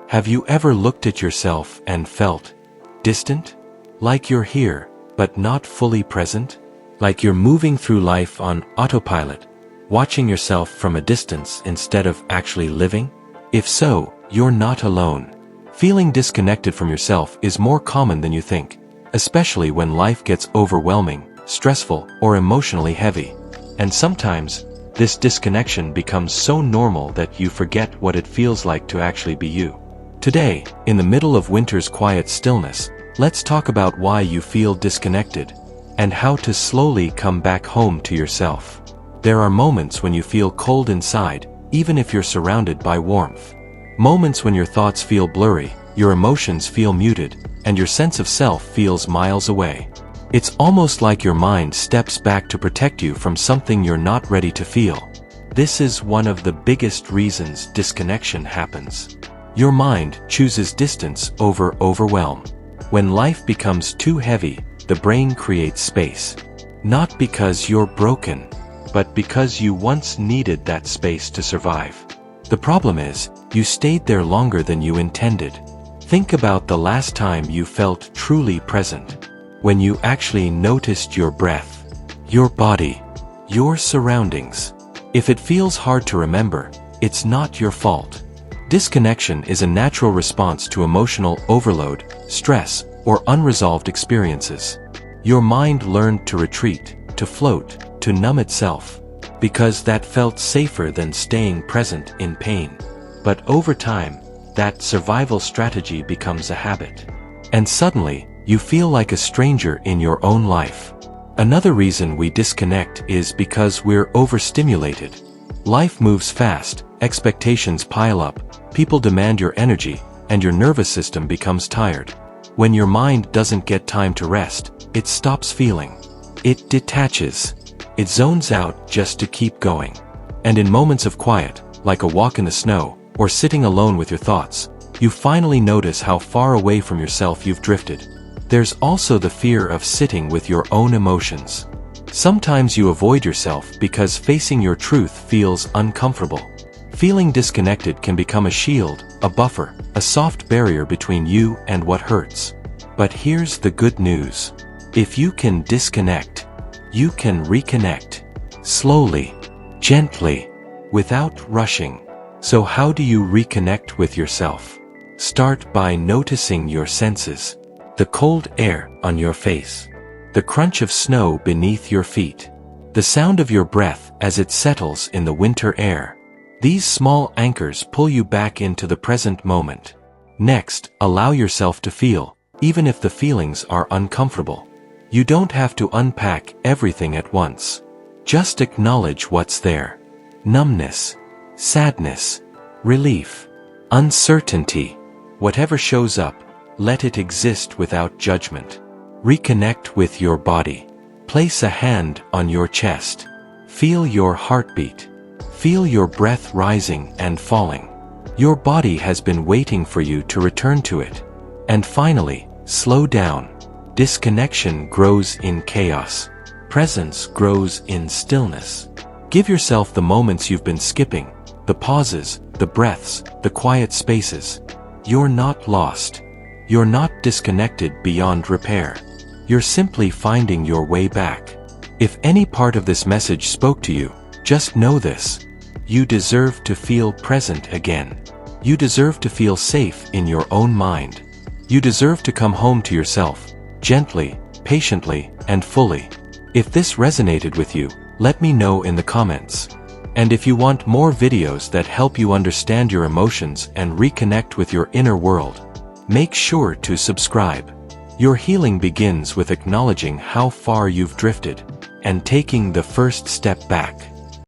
Have you ever looked at yourself and felt distant? Like you're here, but not fully present? Like you're moving through life on autopilot, watching yourself from a distance instead of actually living? If so, you're not alone. Feeling disconnected from yourself is more common than you think, especially when life gets overwhelming, stressful, or emotionally heavy. And sometimes, this disconnection becomes so normal that you forget what it feels like to actually be you. Today, in the middle of winter's quiet stillness, let's talk about why you feel disconnected and how to slowly come back home to yourself. There are moments when you feel cold inside, even if you're surrounded by warmth. Moments when your thoughts feel blurry, your emotions feel muted, and your sense of self feels miles away. It's almost like your mind steps back to protect you from something you're not ready to feel. This is one of the biggest reasons disconnection happens. Your mind chooses distance over overwhelm. When life becomes too heavy, the brain creates space. Not because you're broken, but because you once needed that space to survive. The problem is, you stayed there longer than you intended. Think about the last time you felt truly present. When you actually noticed your breath, your body, your surroundings. If it feels hard to remember, it's not your fault. Disconnection is a natural response to emotional overload, stress, or unresolved experiences. Your mind learned to retreat, to float, to numb itself, because that felt safer than staying present in pain. But over time, that survival strategy becomes a habit. And suddenly, you feel like a stranger in your own life. Another reason we disconnect is because we're overstimulated. Life moves fast, expectations pile up, people demand your energy, and your nervous system becomes tired. When your mind doesn't get time to rest, it stops feeling. It detaches. It zones out just to keep going. And in moments of quiet, like a walk in the snow, or sitting alone with your thoughts, you finally notice how far away from yourself you've drifted. There's also the fear of sitting with your own emotions. Sometimes you avoid yourself because facing your truth feels uncomfortable. Feeling disconnected can become a shield, a buffer, a soft barrier between you and what hurts. But here's the good news. If you can disconnect, you can reconnect. Slowly, gently, without rushing. So how do you reconnect with yourself? Start by noticing your senses. The cold air on your face. The crunch of snow beneath your feet. The sound of your breath as it settles in the winter air. These small anchors pull you back into the present moment. Next, allow yourself to feel, even if the feelings are uncomfortable. You don't have to unpack everything at once. Just acknowledge what's there. Numbness, sadness, relief, uncertainty. Whatever shows up, let it exist without judgment. Reconnect with your body. Place a hand on your chest. Feel your heartbeat. Feel your breath rising and falling. Your body has been waiting for you to return to it. And finally, slow down. Disconnection grows in chaos. Presence grows in stillness. Give yourself the moments you've been skipping, the pauses, the breaths, the quiet spaces. You're not lost. You're not disconnected beyond repair. You're simply finding your way back. If any part of this message spoke to you, just know this. You deserve to feel present again. You deserve to feel safe in your own mind. You deserve to come home to yourself, gently, patiently, and fully. If this resonated with you, let me know in the comments. And if you want more videos that help you understand your emotions and reconnect with your inner world, make sure to subscribe. Your healing begins with acknowledging how far you've drifted and taking the first step back.